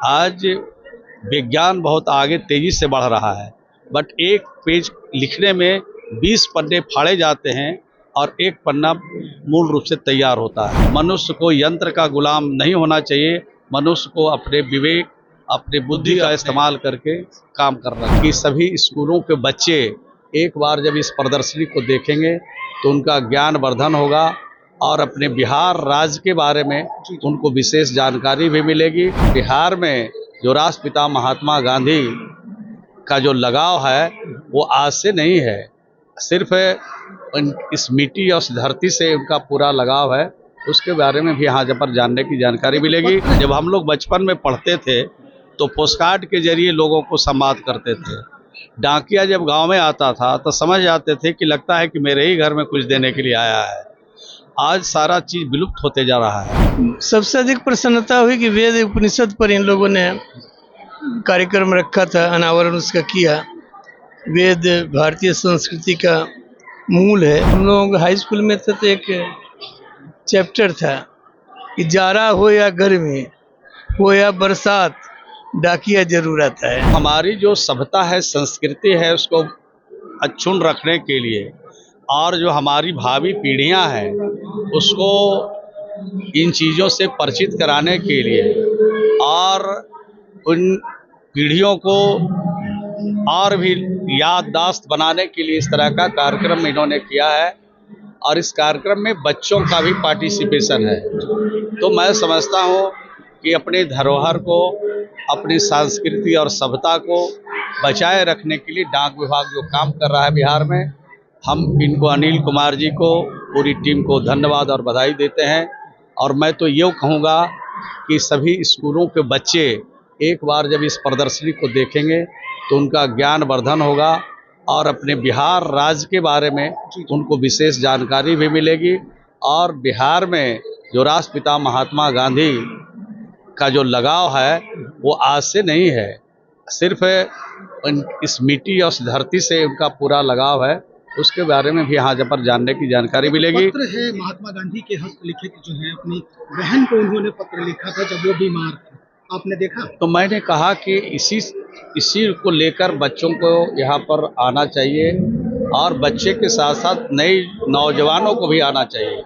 आज विज्ञान बहुत आगे तेजी से बढ़ रहा है, बट एक पेज लिखने में 20 पन्ने फाड़े जाते हैं और एक पन्ना मूल रूप से तैयार होता है। मनुष्य को यंत्र का गुलाम नहीं होना चाहिए। मनुष्य को अपने विवेक, अपने बुद्धि का इस्तेमाल करके काम करना चाहिए। कि सभी स्कूलों के बच्चे एक बार जब इस प्रदर्शनी को देखेंगे तो उनका ज्ञान वर्धन होगा और अपने बिहार राज्य के बारे में उनको विशेष जानकारी भी मिलेगी। बिहार में जो राष्ट्रपिता महात्मा गांधी का जो लगाव है वो आज से नहीं है, सिर्फ इस मिट्टी और इस धरती से उनका पूरा लगाव है। उसके बारे में भी यहाँ पर जानने की जानकारी मिलेगी। जब हम लोग बचपन में पढ़ते थे तो पोस्टकार्ड के जरिए लोगों को संवाद करते थे। डाकिया जब गांव में आता था तो समझ जाते थे कि लगता है कि मेरे ही घर में कुछ देने के लिए आया है। आज सारा चीज विलुप्त होते जा रहा है। सबसे अधिक प्रसन्नता हुई कि वेद उपनिषद पर इन लोगों ने कार्यक्रम रखा था, अनावरण उसका किया। वेद भारतीय संस्कृति का मूल है। हम लोग हाई स्कूल में थे तो एक चैप्टर था कि जाड़ा हो या गर्मी हो या बरसात, डाकिया जरूर आता है। हमारी जो सभ्यता है, संस्कृति है, उसको अक्षुण्ण रखने के लिए और जो हमारी भावी पीढ़ियां हैं उसको इन चीज़ों से परिचित कराने के लिए और उन पीढ़ियों को और भी याददाश्त बनाने के लिए इस तरह का कार्यक्रम इन्होंने किया है। और इस कार्यक्रम में बच्चों का भी पार्टिसिपेशन है। तो मैं समझता हूँ कि अपने धरोहर को, अपनी संस्कृति और सभ्यता को बचाए रखने के लिए डाक विभाग जो काम कर रहा है बिहार में, हम इनको, अनिल कुमार जी को, पूरी टीम को धन्यवाद और बधाई देते हैं। और मैं तो ये कहूँगा कि सभी स्कूलों के बच्चे एक बार जब इस प्रदर्शनी को देखेंगे तो उनका ज्ञान वर्धन होगा और अपने बिहार राज्य के बारे में उनको विशेष जानकारी भी मिलेगी। और बिहार में जो राष्ट्रपिता महात्मा गांधी का जो लगाव है वो आज से नहीं है, सिर्फ इस मिट्टी और इस धरती से उनका पूरा लगाव है। उसके बारे में भी यहाँ पर जानने की जानकारी मिलेगी। पत्र है महात्मा गांधी के हस्तलिखित जो है, अपनी बहन को उन्होंने पत्र लिखा था जब वो बीमार थे, आपने देखा? तो मैंने कहा कि इसी को लेकर बच्चों को यहाँ पर आना चाहिए और बच्चे के साथ साथ नए नौजवानों को भी आना चाहिए।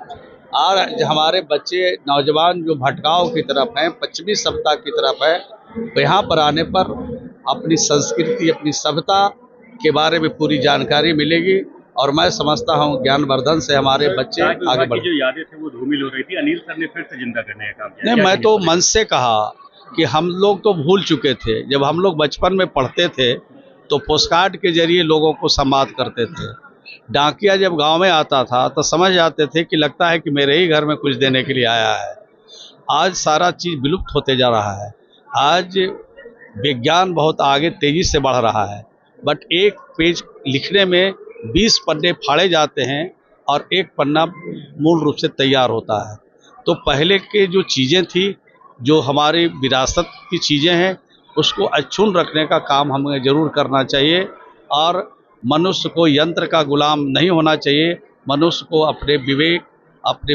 और हमारे बच्चे नौजवान जो भटकाव की तरफ हैं, पश्चिमी सभ्यता की तरफ है, तो यहाँ पर आने पर अपनी संस्कृति, अपनी सभ्यता के बारे में पूरी जानकारी मिलेगी। और मैं समझता हूँ ज्ञानवर्धन से हमारे बच्चे आगे बढ़े। जो यादें थी वो धूमिल हो रही थी, अनिल सर ने फिर से जिंदा करने का काम किया। नहीं, मैं तो मन से कहा कि हम लोग तो भूल चुके थे। जब हम लोग बचपन में पढ़ते थे तो पोस्टकार्ड के जरिए लोगों को संवाद करते थे। डाकिया जब गांव में आता था तो समझ जाते थे कि लगता है कि मेरे ही घर में कुछ देने के लिए आया है। आज सारा चीज विलुप्त होते जा रहा है। आज विज्ञान बहुत आगे तेजी से बढ़ रहा है, बट एक पेज लिखने में 20 पन्ने फाड़े जाते हैं और एक पन्ना मूल रूप से तैयार होता है। तो पहले के जो चीज़ें थी, जो हमारी विरासत की चीज़ें हैं, उसको अक्षुण्ण रखने का काम हमें ज़रूर करना चाहिए। और मनुष्य को यंत्र का गुलाम नहीं होना चाहिए। मनुष्य को अपने विवेक, अपने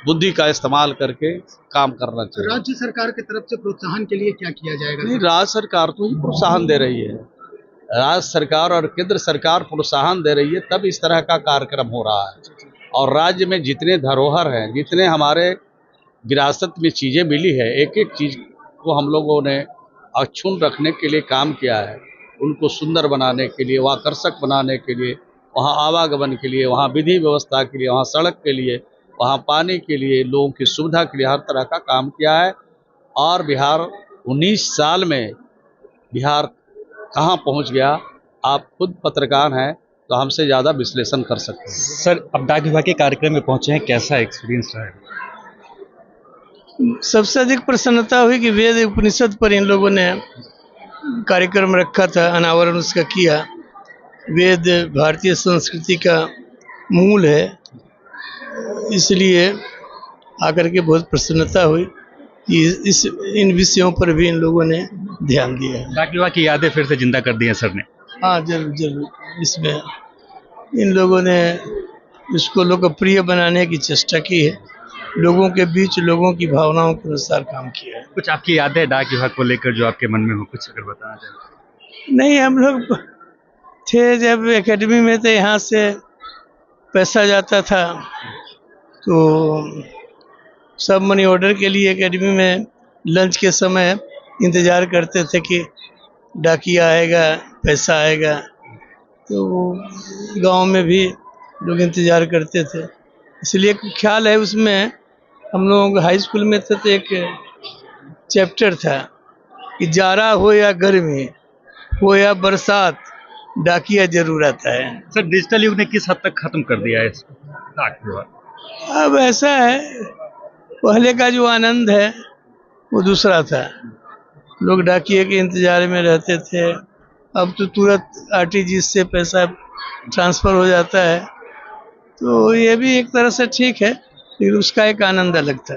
बुद्धि का इस्तेमाल करके काम करना चाहिए। राज्य सरकार की तरफ से प्रोत्साहन के लिए क्या किया जाएगा? नहीं, राज्य सरकार तो ही प्रोत्साहन दे रही है। राज्य सरकार और केंद्र सरकार प्रोत्साहन दे रही है, तब इस तरह का कार्यक्रम हो रहा है। और राज्य में जितने धरोहर हैं, जितने हमारे विरासत में चीज़ें मिली है, एक एक चीज़ को हम लोगों ने अक्षुण्ण रखने के लिए काम किया है। उनको सुंदर बनाने के लिए, वहाँ आकर्षक बनाने के लिए, वहाँ आवागमन के लिए, वहाँ विधि व्यवस्था के लिए, वहाँ सड़क के लिए, वहाँ पानी के लिए, लोगों की सुविधा के लिए हर तरह का काम किया है। और बिहार 19 साल में बिहार कहाँ पहुँच गया, आप खुद पत्रकार हैं तो हमसे ज़्यादा विश्लेषण कर सकते हैं। सर, अब डाक विभाग के कार्यक्रम में पहुंचे हैं, कैसा एक्सपीरियंस रहा है? सबसे अधिक प्रसन्नता हुई कि वेद उपनिषद पर इन लोगों ने कार्यक्रम रखा था, अनावरण उसका किया। वेद भारतीय संस्कृति का मूल है, इसलिए आकर के बहुत प्रसन्नता हुई कि इन विषयों पर भी इन लोगों ने ध्यान दिया। डाक विभाग की यादें फिर से जिंदा कर दी हैं सर ने। हाँ, जरूर जरूर। इसमें इन लोगों ने इसको लोकप्रिय बनाने की चेष्टा की है लोगों के बीच लोगों की भावनाओं के अनुसार काम किया है। कुछ आपकी यादें डाक विभाग को लेकर जो आपके मन में हो, कुछ अगर बताना चाहें। नहीं, हम लोग थे जब एकेडमी में थे, यहाँ से पैसा जाता था तो सब मनी ऑर्डर के लिए एकेडमी में लंच के समय इंतज़ार करते थे कि डाकिया आएगा, पैसा आएगा। तो गांव में भी लोग इंतज़ार करते थे, इसलिए एक ख्याल है उसमें। हम लोग हाई स्कूल में थे तो एक चैप्टर था कि जाड़ा हो या गर्मी हो या बरसात, डाकिया जरूर आता है। सर, डिजिटल युग ने किस हद तक खत्म कर दिया है इसको, डाक विभाग? अब ऐसा है, पहले का जो आनंद है वो दूसरा था। लोग डाकिए के इंतजार में रहते थे। अब तो तुरंत आरटीजीएस से पैसा ट्रांसफ़र हो जाता है, तो ये भी एक तरह से ठीक है, लेकिन उसका एक आनंद अलग था।